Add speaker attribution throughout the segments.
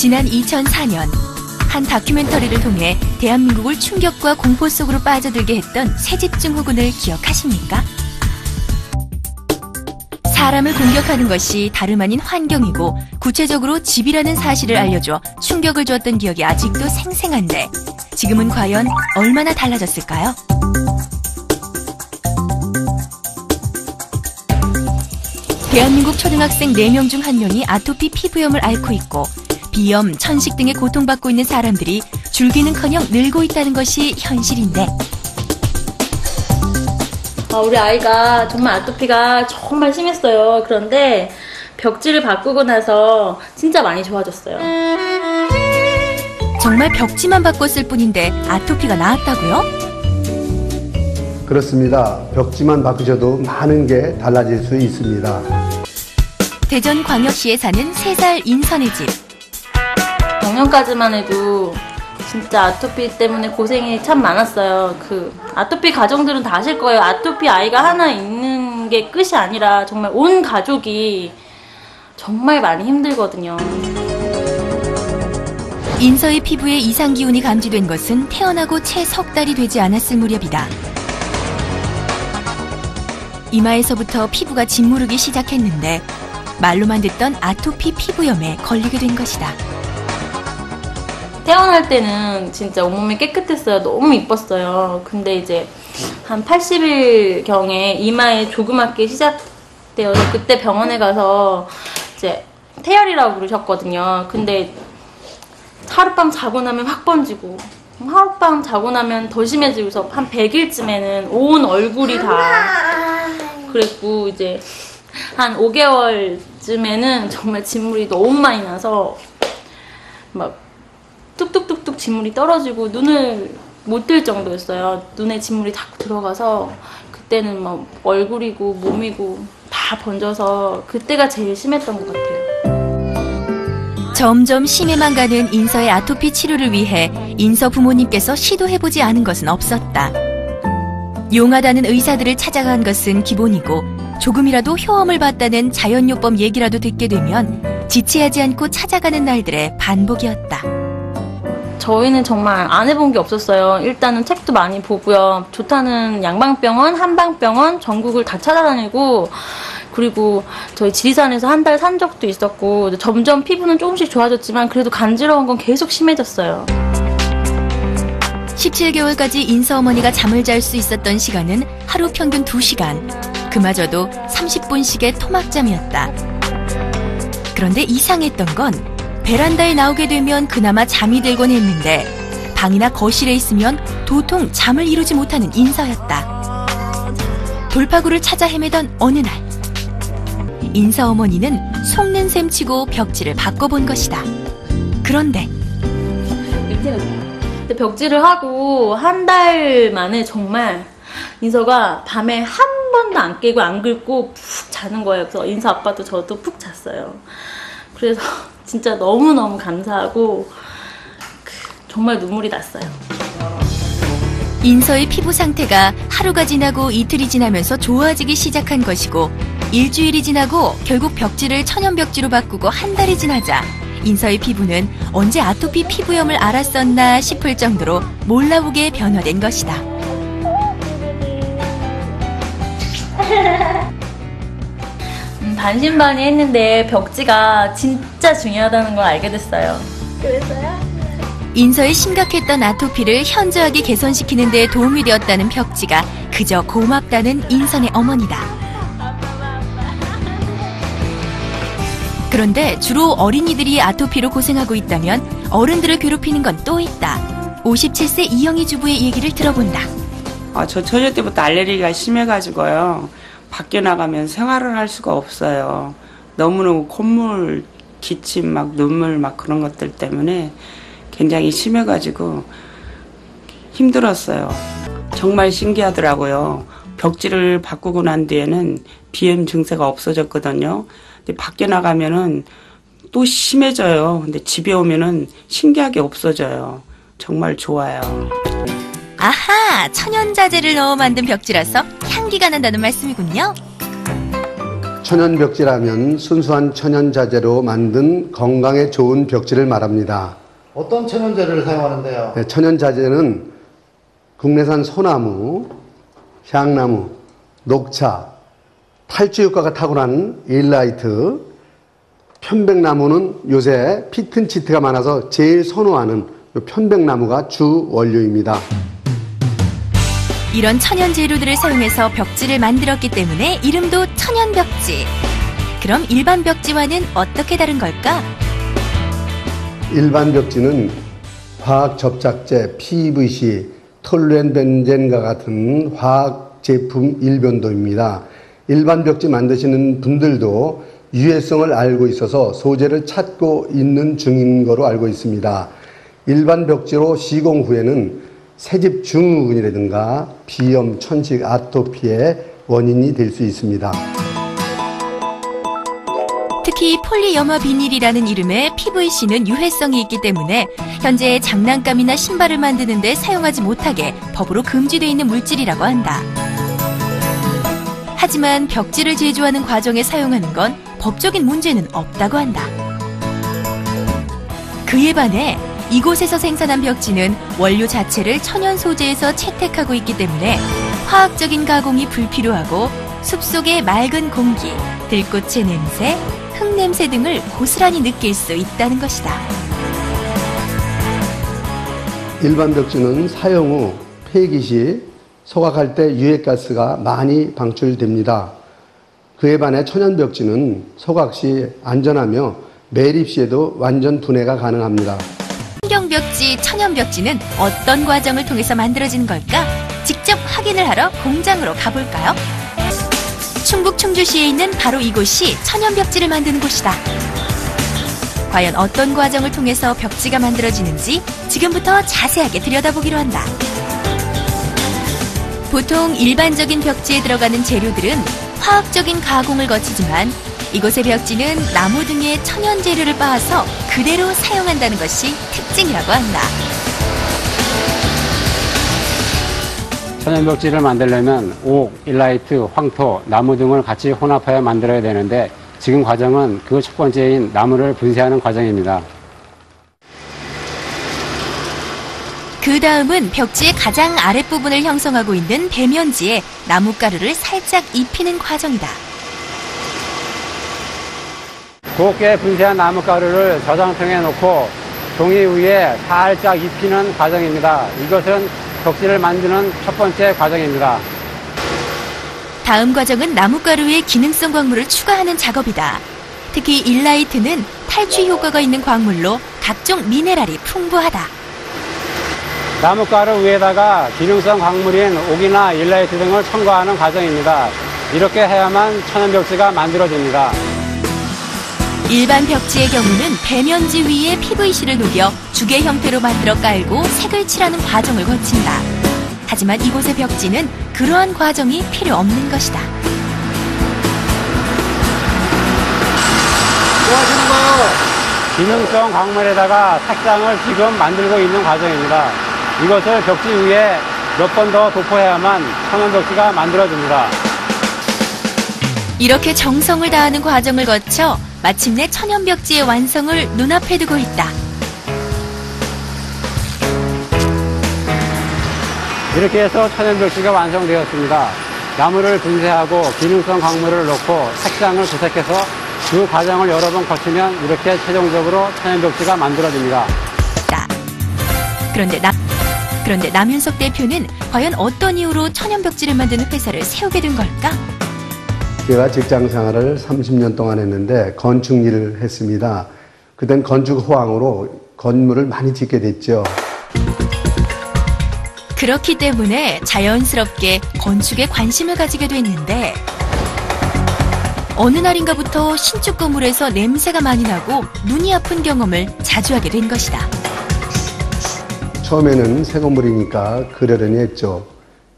Speaker 1: 지난 2004년 한 다큐멘터리를 통해 대한민국을 충격과 공포 속으로 빠져들게 했던 새집 증후군을 기억하십니까? 사람을 공격하는 것이 다름 아닌 환경이고 구체적으로 집이라는 사실을 알려줘 충격을 주었던 기억이 아직도 생생한데 지금은 과연 얼마나 달라졌을까요? 대한민국 초등학생 4명 중 1명이 아토피 피부염을 앓고 있고 비염, 천식 등에 고통받고 있는 사람들이 줄기는커녕 늘고 있다는 것이 현실인데
Speaker 2: 우리 아이가 정말 아토피가 정말 심했어요. 그런데 벽지를 바꾸고 나서 진짜 많이 좋아졌어요.
Speaker 1: 정말 벽지만 바꿨을 뿐인데 아토피가 나았다고요?
Speaker 3: 그렇습니다. 벽지만 바꾸셔도 많은 게 달라질 수 있습니다.
Speaker 1: 대전광역시에 사는 3살 인선의 집.
Speaker 2: 작년까지만 해도 진짜 아토피 때문에 고생이 참 많았어요. 아토피 가정들은 다 아실 거예요. 아토피 아이가 하나 있는 게 끝이 아니라 정말 온 가족이 정말 많이 힘들거든요.
Speaker 1: 인서의 피부에 이상 기운이 감지된 것은 태어나고 채 석 달이 되지 않았을 무렵이다. 이마에서부터 피부가 짓무르기 시작했는데 말로만 듣던 아토피 피부염에 걸리게 된 것이다.
Speaker 2: 태어날 때는 진짜 온몸이 깨끗했어요. 너무 이뻤어요. 근데 이제 한 80일경에 이마에 조그맣게 시작되어서 그때 병원에 가서 이제 태열이라고 그러셨거든요. 근데 하룻밤 자고 나면 확 번지고 하룻밤 자고 나면 더 심해지고서 한 100일쯤에는 온 얼굴이 다 그랬고 이제 한 5개월쯤에는 정말 진물이 너무 많이 나서 막 뚝뚝뚝뚝 진물이 떨어지고 눈을 못 뜰 정도였어요. 눈에 진물이 자꾸 들어가서 그때는 막 얼굴이고 몸이고 다 번져서 그때가 제일 심했던 것 같아요.
Speaker 1: 점점 심해만 가는 인서의 아토피 치료를 위해 인서 부모님께서 시도해보지 않은 것은 없었다. 용하다는 의사들을 찾아간 것은 기본이고 조금이라도 효험을 봤다는 자연요법 얘기라도 듣게 되면 지체하지 않고 찾아가는 날들의 반복이었다.
Speaker 2: 저희는 정말 안 해본 게 없었어요. 일단은 책도 많이 보고요. 좋다는 양방병원, 한방병원 전국을 다 찾아다니고 그리고 저희 지리산에서 한 달 산 적도 있었고 점점 피부는 조금씩 좋아졌지만 그래도 간지러운 건 계속 심해졌어요.
Speaker 1: 17개월까지 인서 어머니가 잠을 잘 수 있었던 시간은 하루 평균 2시간. 그마저도 30분씩의 토막잠이었다. 그런데 이상했던 건 베란다에 나오게 되면 그나마 잠이 들곤 했는데 방이나 거실에 있으면 도통 잠을 이루지 못하는 인서였다. 돌파구를 찾아 헤매던 어느 날 인서 어머니는 속는 셈 치고 벽지를 바꿔본 것이다. 그런데
Speaker 2: 벽지를 하고 한 달 만에 정말 인서가 밤에 한 번도 안 깨고 안 긁고 푹 자는 거예요. 그래서 인서 아빠도 저도 푹 잤어요. 그래서 진짜 너무너무 감사하고 정말 눈물이 났어요.
Speaker 1: 인서의 피부 상태가 하루가 지나고 이틀이 지나면서 좋아지기 시작한 것이고 일주일이 지나고 결국 벽지를 천연벽지로 바꾸고 한 달이 지나자 인서의 피부는 언제 아토피 피부염을 알았었나 싶을 정도로 몰라보게 변화된 것이다.
Speaker 2: 반신반의했는데 벽지가 진짜 중요하다는 걸 알게 됐어요.
Speaker 4: 그래서요?
Speaker 1: 인서의 심각했던 아토피를 현저하게 개선시키는 데 도움이 되었다는 벽지가 그저 고맙다는 인선의 어머니다. 그런데 주로 어린이들이 아토피로 고생하고 있다면 어른들을 괴롭히는 건 또 있다. 57세 이영희 주부의 얘기를 들어본다.
Speaker 5: 저 처녀 때부터 알레르기가 심해가지고요. 밖에 나가면 생활을 할 수가 없어요. 너무너무 콧물, 기침, 막 눈물 막 그런 것들 때문에 굉장히 심해가지고 힘들었어요. 정말 신기하더라고요. 벽지를 바꾸고 난 뒤에는 비염 증세가 없어졌거든요. 근데 밖에 나가면은 또 심해져요. 근데 집에 오면은 신기하게 없어져요. 정말 좋아요.
Speaker 1: 아하! 천연자재를 넣어 만든 벽지라서 향기가 난다는 말씀이군요.
Speaker 3: 천연벽지라면 순수한 천연자재로 만든 건강에 좋은 벽지를 말합니다.
Speaker 4: 어떤 천연재료를 사용하는데요?
Speaker 3: 네, 천연자재는 국내산 소나무, 향나무, 녹차, 탈취 효과가 탁월한 일라이트, 편백나무는 요새 피튼치트가 많아서 제일 선호하는 편백나무가 주 원료입니다.
Speaker 1: 이런 천연 재료들을 사용해서 벽지를 만들었기 때문에 이름도 천연벽지. 그럼 일반 벽지와는 어떻게 다른 걸까?
Speaker 3: 일반 벽지는 화학 접착제, PVC, 톨루엔벤젠과 같은 화학 제품 일변도입니다. 일반 벽지 만드시는 분들도 유해성을 알고 있어서 소재를 찾고 있는 중인 거로 알고 있습니다. 일반 벽지로 시공 후에는 새집 증후군이라든가 비염, 천식, 아토피의 원인이 될 수 있습니다.
Speaker 1: 특히 폴리염화 비닐이라는 이름의 PVC는 유해성이 있기 때문에 현재 장난감이나 신발을 만드는 데 사용하지 못하게 법으로 금지되어 있는 물질이라고 한다. 하지만 벽지를 제조하는 과정에 사용하는 건 법적인 문제는 없다고 한다. 그에 반해 이곳에서 생산한 벽지는 원료 자체를 천연 소재에서 채택하고 있기 때문에 화학적인 가공이 불필요하고 숲속의 맑은 공기, 들꽃의 냄새, 흙냄새 등을 고스란히 느낄 수 있다는 것이다.
Speaker 3: 일반 벽지는 사용 후 폐기 시 소각할 때 유해가스가 많이 방출됩니다. 그에 반해 천연벽지는 소각 시 안전하며 매립 시에도 완전 분해가 가능합니다.
Speaker 1: 환경벽지, 천연벽지는 어떤 과정을 통해서 만들어지는 걸까? 직접 확인을 하러 공장으로 가볼까요? 충북 충주시에 있는 바로 이곳이 천연벽지를 만드는 곳이다. 과연 어떤 과정을 통해서 벽지가 만들어지는지 지금부터 자세하게 들여다보기로 한다. 보통 일반적인 벽지에 들어가는 재료들은 화학적인 가공을 거치지만 이곳의 벽지는 나무 등의 천연 재료를 빻아서 그대로 사용한다는 것이 특징이라고 한다.
Speaker 6: 천연벽지를 만들려면 옥, 일라이트, 황토, 나무 등을 같이 혼합하여 만들어야 되는데 지금 과정은 그 첫 번째인 나무를 분쇄하는 과정입니다.
Speaker 1: 그 다음은 벽지의 가장 아랫부분을 형성하고 있는 배면지에 나뭇가루를 살짝 입히는 과정이다.
Speaker 6: 곱게 분쇄한 나뭇가루를 저장통에 놓고 종이 위에 살짝 입히는 과정입니다. 이것은 벽지를 만드는 첫 번째 과정입니다.
Speaker 1: 다음 과정은 나뭇가루에 기능성 광물을 추가하는 작업이다. 특히 일라이트는 탈취 효과가 있는 광물로 각종 미네랄이 풍부하다.
Speaker 6: 나뭇가루 위에다가 기능성 광물인 옥이나 일라이트 등을 첨가하는 과정입니다. 이렇게 해야만 천연벽지가 만들어집니다.
Speaker 1: 일반 벽지의 경우는 배면지 위에 PVC를 녹여 주개 형태로 만들어 깔고 색을 칠하는 과정을 거친다. 하지만 이곳의 벽지는 그러한 과정이 필요 없는 것이다.
Speaker 4: 뭐 하시는 거예요?
Speaker 6: 기능성 광물에다가 색상을 지금 만들고 있는 과정입니다. 이것을 벽지 위에 몇 번 더 도포해야만 천연벽지가 만들어집니다.
Speaker 1: 이렇게 정성을 다하는 과정을 거쳐 마침내 천연벽지의 완성을 눈앞에 두고 있다.
Speaker 6: 이렇게 해서 천연벽지가 완성되었습니다. 나무를 분쇄하고 기능성 광물을 넣고 색상을 구색해서 그 과정을 여러 번 거치면 이렇게 최종적으로 천연벽지가 만들어집니다.
Speaker 1: 그런데 남윤석 대표는 과연 어떤 이유로 천연벽지를 만드는 회사를 세우게 된 걸까?
Speaker 3: 제가 직장 생활을 30년 동안 했는데 건축 일을 했습니다. 그땐 건축 호황으로 건물을 많이 짓게 됐죠.
Speaker 1: 그렇기 때문에 자연스럽게 건축에 관심을 가지게 됐는데 어느 날인가부터 신축 건물에서 냄새가 많이 나고 눈이 아픈 경험을 자주 하게 된 것이다.
Speaker 3: 처음에는 새 건물이니까 그러려니 했죠.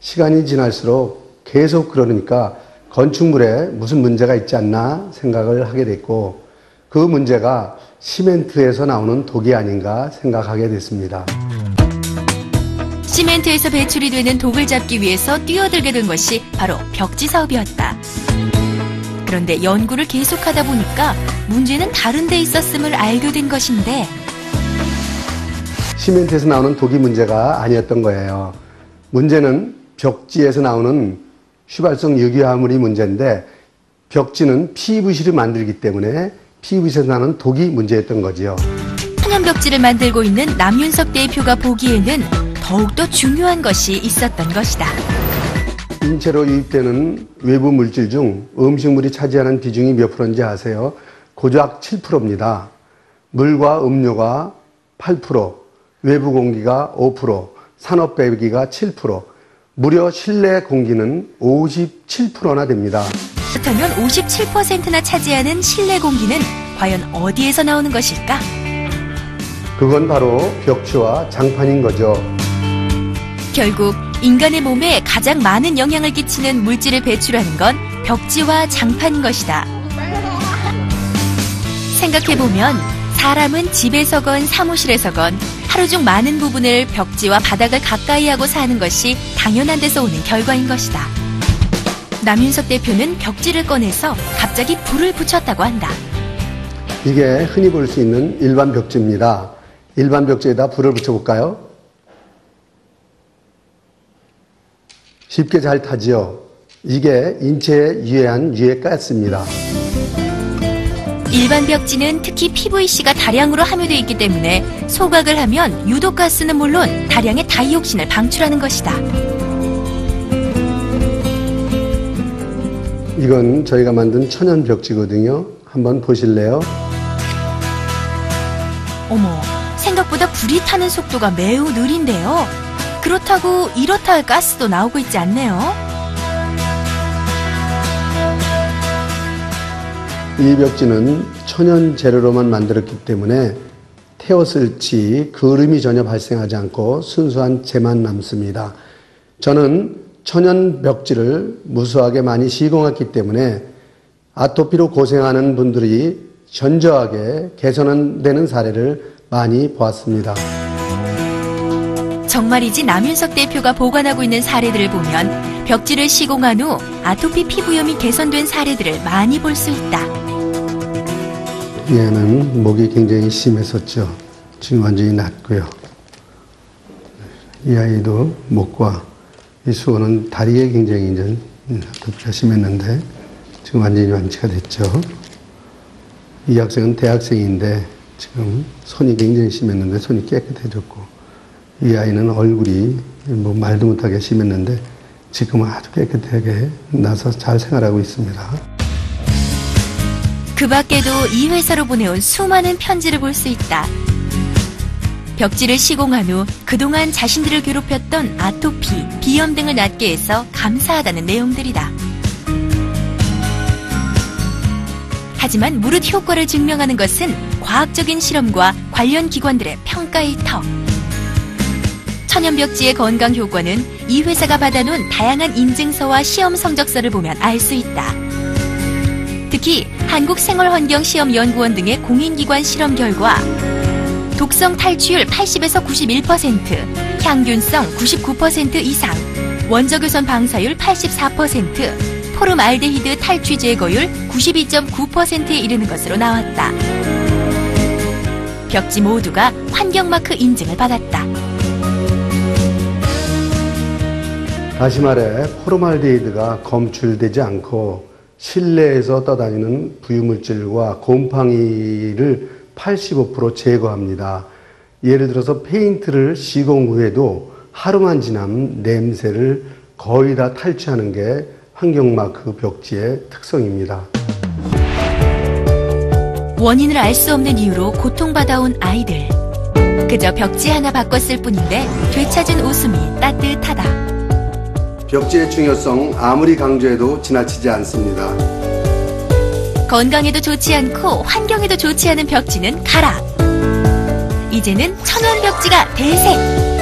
Speaker 3: 시간이 지날수록 계속 그러니까 건축물에 무슨 문제가 있지 않나 생각을 하게 됐고 그 문제가 시멘트에서 나오는 독이 아닌가 생각하게 됐습니다.
Speaker 1: 시멘트에서 배출이 되는 독을 잡기 위해서 뛰어들게 된 것이 바로 벽지 사업이었다. 그런데 연구를 계속하다 보니까 문제는 다른 데 있었음을 알게 된 것인데
Speaker 3: 시멘트에서 나오는 독이 문제가 아니었던 거예요. 문제는 벽지에서 나오는 휘발성 유기화물이 문제인데 벽지는 PVC를 만들기 때문에 PVC에서 나는 독이 문제였던 거지요.
Speaker 1: 천연벽지를 만들고 있는 남윤석 대표가 보기에는 더욱더 중요한 것이 있었던 것이다.
Speaker 3: 인체로 유입되는 외부 물질 중 음식물이 차지하는 비중이 몇 프로인지 아세요? 고작 7%입니다. 물과 음료가 8%, 외부 공기가 5%, 산업 배기가 7%, 무려 실내 공기는 57%나 됩니다.
Speaker 1: 그렇다면 57%나 차지하는 실내 공기는 과연 어디에서 나오는 것일까?
Speaker 3: 그건 바로 벽지와 장판인 거죠.
Speaker 1: 결국 인간의 몸에 가장 많은 영향을 끼치는 물질을 배출하는 건 벽지와 장판인 것이다. 생각해보면 사람은 집에서건 사무실에서건 하루 중 많은 부분을 벽지와 바닥을 가까이 하고 사는 것이 당연한 데서 오는 결과인 것이다. 남윤석 대표는 벽지를 꺼내서 갑자기 불을 붙였다고 한다.
Speaker 3: 이게 흔히 볼 수 있는 일반 벽지입니다. 일반 벽지에다 불을 붙여볼까요? 쉽게 잘 타지요. 이게 인체에 유해한 유해가스입니다.
Speaker 1: 일반 벽지는 특히 PVC가 다량으로 함유되어 있기 때문에 소각을 하면 유독가스는 물론 다량의 다이옥신을 방출하는 것이다.
Speaker 3: 이건 저희가 만든 천연 벽지거든요. 한번 보실래요?
Speaker 1: 어머, 생각보다 불이 타는 속도가 매우 느린데요. 그렇다고 이렇다 할 가스도 나오고 있지 않네요.
Speaker 3: 이 벽지는 천연 재료로만 만들었기 때문에 태웠을 지 그름이 전혀 발생하지 않고 순수한 재만 남습니다. 저는 천연 벽지를 무수하게 많이 시공했기 때문에 아토피로 고생하는 분들이 현저하게 개선되는 사례를 많이 보았습니다.
Speaker 1: 정말이지 남윤석 대표가 보관하고 있는 사례들을 보면 벽지를 시공한 후 아토피 피부염이 개선된 사례들을 많이 볼 수 있다.
Speaker 3: 얘는 목이 굉장히 심했었죠. 지금 완전히 낫고요. 이 아이도 목과 이 수호는 다리에 굉장히 이제 아토피가 심했는데 지금 완전히 완치가 됐죠. 이 학생은 대학생인데 지금 손이 굉장히 심했는데 손이 깨끗해졌고 이 아이는 얼굴이 뭐 말도 못하게 심했는데 지금은 아주 깨끗하게 나서 잘 생활하고 있습니다.
Speaker 1: 그 밖에도 이 회사로 보내온 수많은 편지를 볼 수 있다. 벽지를 시공한 후 그동안 자신들을 괴롭혔던 아토피, 비염 등을 낫게 해서 감사하다는 내용들이다. 하지만 무릇 효과를 증명하는 것은 과학적인 실험과 관련 기관들의 평가일 터. 천연벽지의 건강 효과는 이 회사가 받아놓은 다양한 인증서와 시험 성적서를 보면 알 수 있다. 특히 한국생활환경시험연구원 등의 공인기관 실험 결과 독성 탈취율 80에서 91%, 향균성 99% 이상, 원적외선 방사율 84%, 포름알데히드 탈취 제거율 92.9%에 이르는 것으로 나왔다. 벽지 모두가 환경마크 인증을 받았다.
Speaker 3: 다시 말해 포름알데히드가 검출되지 않고 실내에서 떠다니는 부유물질과 곰팡이를 85% 제거합니다. 예를 들어서 페인트를 시공 후에도 하루만 지나면 냄새를 거의 다 탈취하는 게 환경마크 벽지의 특성입니다.
Speaker 1: 원인을 알 수 없는 이유로 고통받아온 아이들. 그저 벽지 하나 바꿨을 뿐인데 되찾은 웃음이 따뜻하다.
Speaker 3: 벽지의 중요성 아무리 강조해도 지나치지 않습니다.
Speaker 1: 건강에도 좋지 않고 환경에도 좋지 않은 벽지는 가라. 이제는 천연 벽지가 대세.